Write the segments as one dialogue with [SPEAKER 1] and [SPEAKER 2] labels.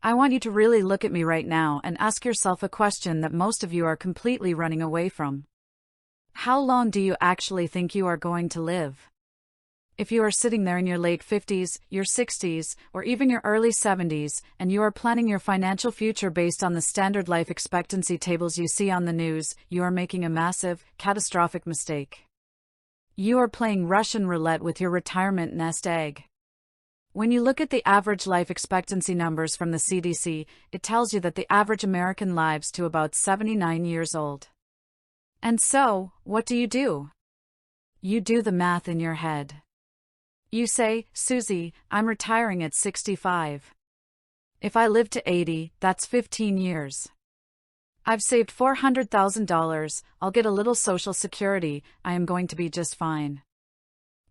[SPEAKER 1] I want you to really look at me right now and ask yourself a question that most of you are completely running away from. How long do you actually think you are going to live? If you are sitting there in your late 50s, your 60s, or even your early 70s, and you are planning your financial future based on the standard life expectancy tables you see on the news, you are making a massive, catastrophic mistake. You are playing Russian roulette with your retirement nest egg. When you look at the average life expectancy numbers from the CDC, it tells you that the average American lives to about 79 years old. And so, what do? You do the math in your head. You say, Suze, I'm retiring at 65. If I live to 80, that's 15 years. I've saved $400,000, I'll get a little Social Security, I am going to be just fine.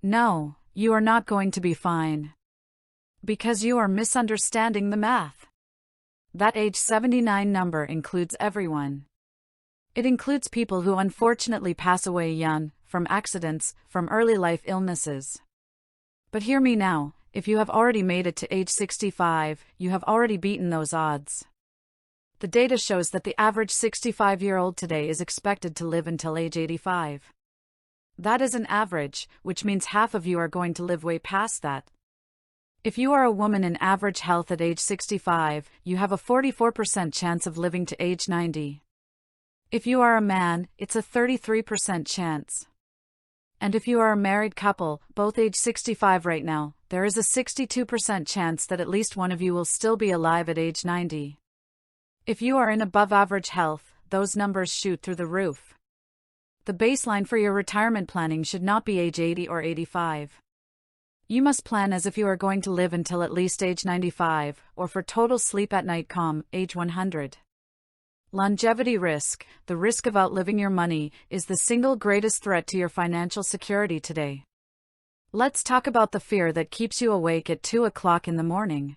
[SPEAKER 1] No, you are not going to be fine. Because you are misunderstanding the math. That age 79 number includes everyone. It includes people who unfortunately pass away young, from accidents, from early life illnesses. But hear me now, if you have already made it to age 65, you have already beaten those odds. The data shows that the average 65-year-old today is expected to live until age 85. That is an average, which means half of you are going to live way past that. If you are a woman in average health at age 65, you have a 44% chance of living to age 90. If you are a man, it's a 33% chance. And if you are a married couple, both age 65 right now, there is a 62% chance that at least one of you will still be alive at age 90. If you are in above average health, those numbers shoot through the roof. The baseline for your retirement planning should not be age 80 or 85. You must plan as if you are going to live until at least age 95, or for total sleep at night calm, age 100. Longevity risk, the risk of outliving your money, is the single greatest threat to your financial security today. Let's talk about the fear that keeps you awake at 2 o'clock in the morning.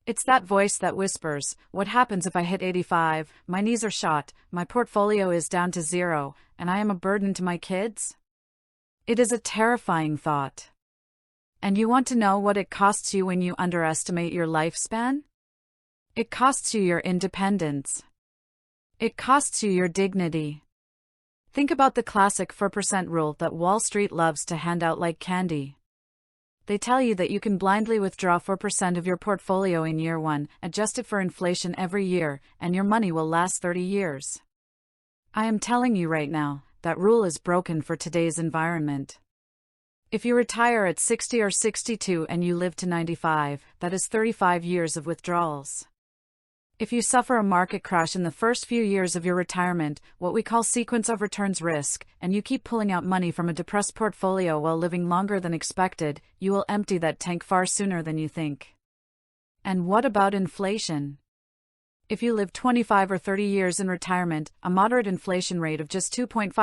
[SPEAKER 1] It's that voice that whispers, what happens if I hit 85, my knees are shot, my portfolio is down to zero, and I am a burden to my kids? It is a terrifying thought. And you want to know what it costs you when you underestimate your lifespan? It costs you your independence. It costs you your dignity. Think about the classic 4% rule that Wall Street loves to hand out like candy. They tell you that you can blindly withdraw 4% of your portfolio in year one, adjust it for inflation every year, and your money will last 30 years. I am telling you right now, that rule is broken for today's environment. If you retire at 60 or 62 and you live to 95, that is 35 years of withdrawals. If you suffer a market crash in the first few years of your retirement, what we call sequence of returns risk, and you keep pulling out money from a depressed portfolio while living longer than expected, you will empty that tank far sooner than you think. And what about inflation? If you live 25 or 30 years in retirement, a moderate inflation rate of just 2.5%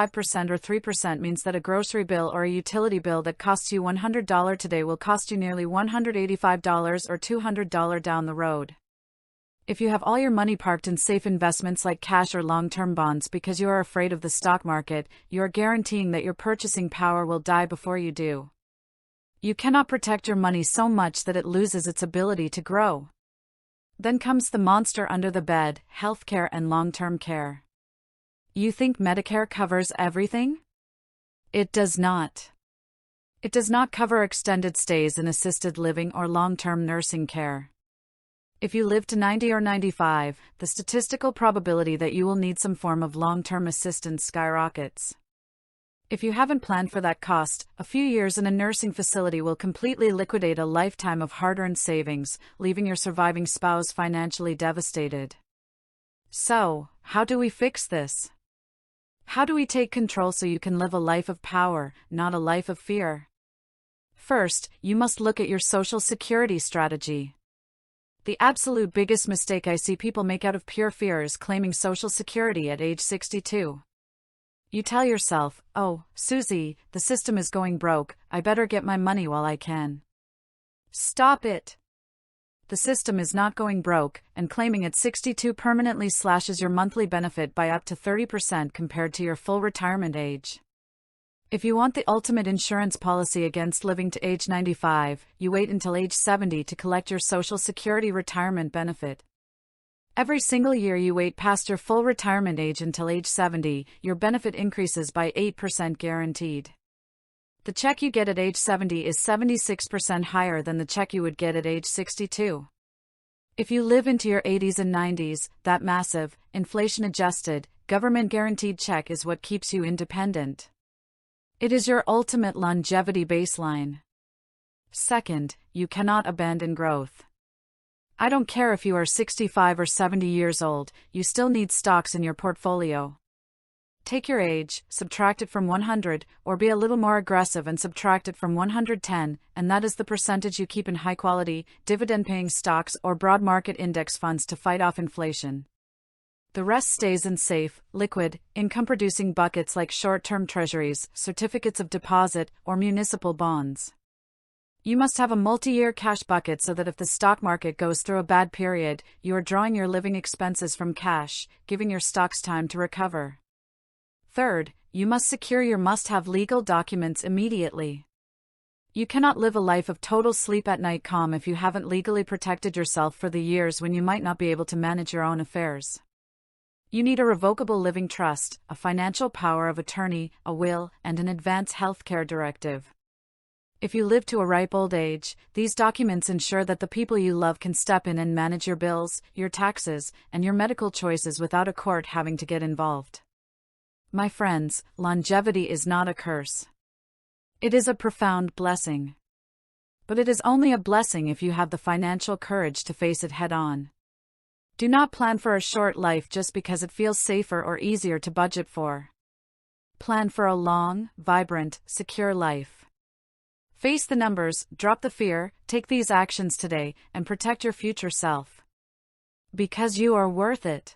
[SPEAKER 1] or 3% means that a grocery bill or a utility bill that costs you $100 today will cost you nearly $185 or $200 down the road. If you have all your money parked in safe investments like cash or long-term bonds because you are afraid of the stock market, you are guaranteeing that your purchasing power will die before you do. You cannot protect your money so much that it loses its ability to grow. Then comes the monster under the bed, healthcare and long-term care. You think Medicare covers everything? It does not. It does not cover extended stays in assisted living or long-term nursing care. If you live to 90 or 95, the statistical probability that you will need some form of long-term assistance skyrockets. If you haven't planned for that cost, a few years in a nursing facility will completely liquidate a lifetime of hard-earned savings, leaving your surviving spouse financially devastated. So, how do we fix this? How do we take control so you can live a life of power, not a life of fear? First, you must look at your Social Security strategy. The absolute biggest mistake I see people make out of pure fear is claiming Social Security at age 62. You tell yourself, oh, Suze, the system is going broke, I better get my money while I can. Stop it. The system is not going broke, and claiming at 62 permanently slashes your monthly benefit by up to 30% compared to your full retirement age. If you want the ultimate insurance policy against living to age 95, you wait until age 70 to collect your Social Security retirement benefit. Every single year you wait past your full retirement age until age 70, your benefit increases by 8% guaranteed. The check you get at age 70 is 76% higher than the check you would get at age 62. If you live into your 80s and 90s, that massive, inflation-adjusted, government-guaranteed check is what keeps you independent. It is your ultimate longevity baseline. Second, you cannot abandon growth. I don't care if you are 65 or 70 years old, you still need stocks in your portfolio. Take your age, subtract it from 100, or be a little more aggressive and subtract it from 110, and that is the percentage you keep in high-quality, dividend-paying stocks or broad market index funds to fight off inflation. The rest stays in safe, liquid, income-producing buckets like short-term treasuries, certificates of deposit, or municipal bonds. You must have a multi-year cash bucket so that if the stock market goes through a bad period, you are drawing your living expenses from cash, giving your stocks time to recover. Third, you must secure your must-have legal documents immediately. You cannot live a life of total sleep-at-night calm if you haven't legally protected yourself for the years when you might not be able to manage your own affairs. You need a revocable living trust, a financial power of attorney, a will, and an advance healthcare directive. If you live to a ripe old age, these documents ensure that the people you love can step in and manage your bills, your taxes, and your medical choices without a court having to get involved. My friends, longevity is not a curse. It is a profound blessing. But it is only a blessing if you have the financial courage to face it head-on. Do not plan for a short life just because it feels safer or easier to budget for. Plan for a long, vibrant, secure life. Face the numbers, drop the fear, take these actions today, and protect your future self. Because you are worth it.